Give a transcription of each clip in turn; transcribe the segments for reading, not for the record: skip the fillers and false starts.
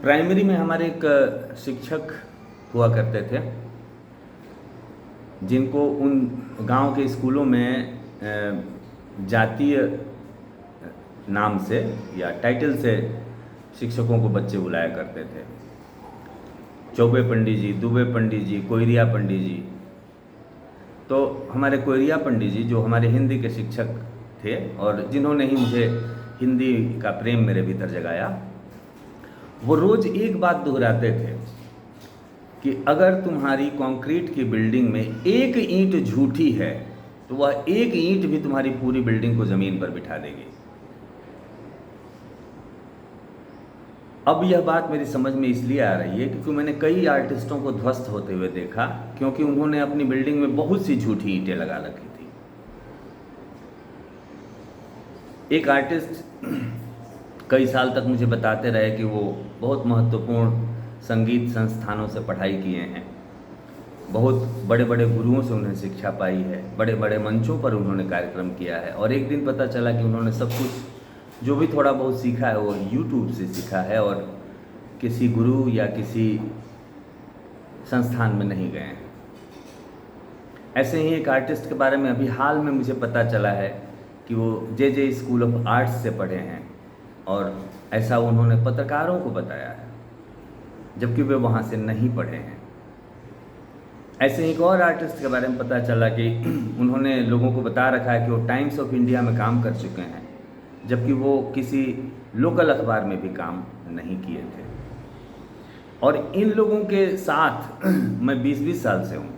Primary में हमारे एक शिक्षक हुआ करते थे, जिनको उन गांव के स्कूलों में जातीय नाम से या टाइटल से शिक्षकों को बच्चे बुलाया करते थे। चौबे पंडित जी, दुबे पंडित जी, कोयरिया पंडित जी। तो हमारे कोयरिया पंडित जी जो हमारे हिंदी के शिक्षक थे और जिन्होंने ही मुझे हिंदी का प्रेम मेरे भीतर जगाया, वो रोज़ एक बात दोहराते थे कि अगर तुम्हारी कंक्रीट की बिल्डिंग में एक ईंट झूठी है तो वह एक ईंट भी तुम्हारी पूरी बिल्डिंग को ज़मीन पर बिठा देगी। अब यह बात मेरी समझ में इसलिए आ रही है क्योंकि मैंने कई आर्टिस्टों को ध्वस्त होते हुए देखा, क्योंकि उन्होंने अपनी बिल्डिंग में बहुत सी झूठी ईंटें लगा रखी थी। एक आर्टिस्ट कई साल तक मुझे बताते रहे कि वो बहुत महत्वपूर्ण संगीत संस्थानों से पढ़ाई किए हैं, बहुत बड़े बड़े गुरुओं से उन्हें शिक्षा पाई है, बड़े बड़े मंचों पर उन्होंने कार्यक्रम किया है। और एक दिन पता चला कि उन्होंने सब कुछ जो भी थोड़ा बहुत सीखा है वो यूट्यूब से सीखा है और किसी गुरु या किसी संस्थान में नहीं गए हैं। ऐसे ही एक आर्टिस्ट के बारे में अभी हाल में मुझे पता चला है कि वो जे स्कूल ऑफ आर्ट्स से पढ़े हैं और ऐसा उन्होंने पत्रकारों को बताया है, जबकि वे वहाँ से नहीं पढ़े हैं। ऐसे ही एक और आर्टिस्ट के बारे में पता चला कि उन्होंने लोगों को बता रखा है कि वो टाइम्स ऑफ इंडिया में काम कर चुके हैं, जबकि वो किसी लोकल अखबार में भी काम नहीं किए थे। और इन लोगों के साथ मैं 20-20 साल से हूँ।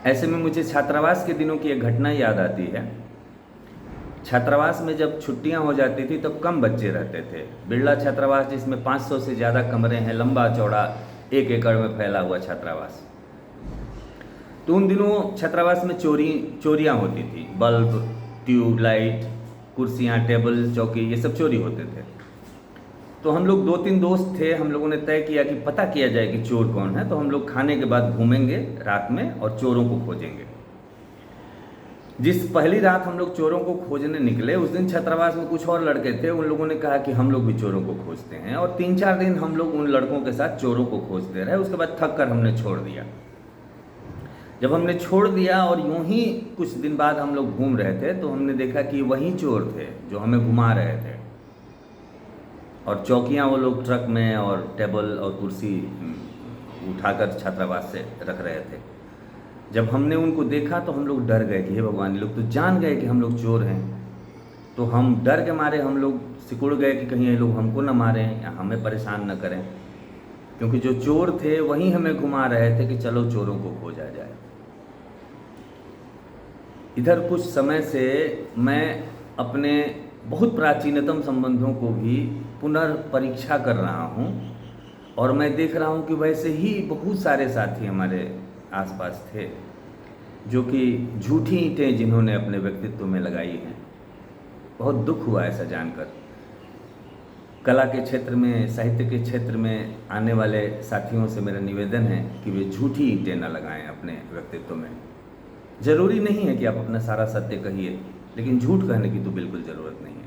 ऐसे में मुझे छात्रावास के दिनों की एक घटना याद आती है। छात्रावास में जब छुट्टियां हो जाती थी तब कम बच्चे रहते थे। बिरला छात्रावास जिसमें 500 से ज़्यादा कमरे हैं, लंबा चौड़ा 1 एकड़ में फैला हुआ छात्रावास। तो उन दिनों छात्रावास में चोरियां होती थी। बल्ब, ट्यूबलाइट, कुर्सियाँ, टेबल, चौकी, ये सब चोरी होते थे। तो हम लोग 2-3 दोस्त थे, हम लोगों ने तय किया कि पता किया जाए कि चोर कौन है। तो हम लोग खाने के बाद घूमेंगे रात में और चोरों को खोजेंगे। जिस पहली रात हम लोग चोरों को खोजने निकले, उस दिन छात्रावास में कुछ और लड़के थे। उन लोगों ने कहा कि हम लोग भी चोरों को खोजते हैं, और 3-4 दिन हम लोग उन लड़कों के साथ चोरों को खोजते रहे। उसके बाद थक कर हमने छोड़ दिया। जब हमने छोड़ दिया और यूं ही कुछ दिन बाद हम लोग घूम रहे थे तो हमने देखा कि वही चोर थे जो हमें घुमा रहे थे, और चौकियां वो लोग ट्रक में और टेबल और कुर्सी उठाकर छात्रावास से रख रहे थे। जब हमने उनको देखा तो हम लोग डर गए कि हे भगवान, ये लोग तो जान गए कि हम लोग चोर हैं। तो हम डर के मारे हम लोग सिकुड़ गए कि कहीं ये लोग हमको न मारें या हमें परेशान न करें, क्योंकि जो चोर थे वही हमें घुमा रहे थे कि चलो चोरों को खोजा जाए। इधर कुछ समय से मैं अपने बहुत प्राचीनतम संबंधों को भी पुनर्परीक्षा कर रहा हूँ, और मैं देख रहा हूँ कि वैसे ही बहुत सारे साथी हमारे आसपास थे जो कि झूठी ईंटें जिन्होंने अपने व्यक्तित्व में लगाई हैं। बहुत दुख हुआ ऐसा जानकर। कला के क्षेत्र में, साहित्य के क्षेत्र में आने वाले साथियों से मेरा निवेदन है कि वे झूठी ईंटें न लगाएं अपने व्यक्तित्व में। ज़रूरी नहीं है कि आप अपना सारा सत्य कहिए, लेकिन झूठ कहने की तो बिल्कुल ज़रूरत नहीं है।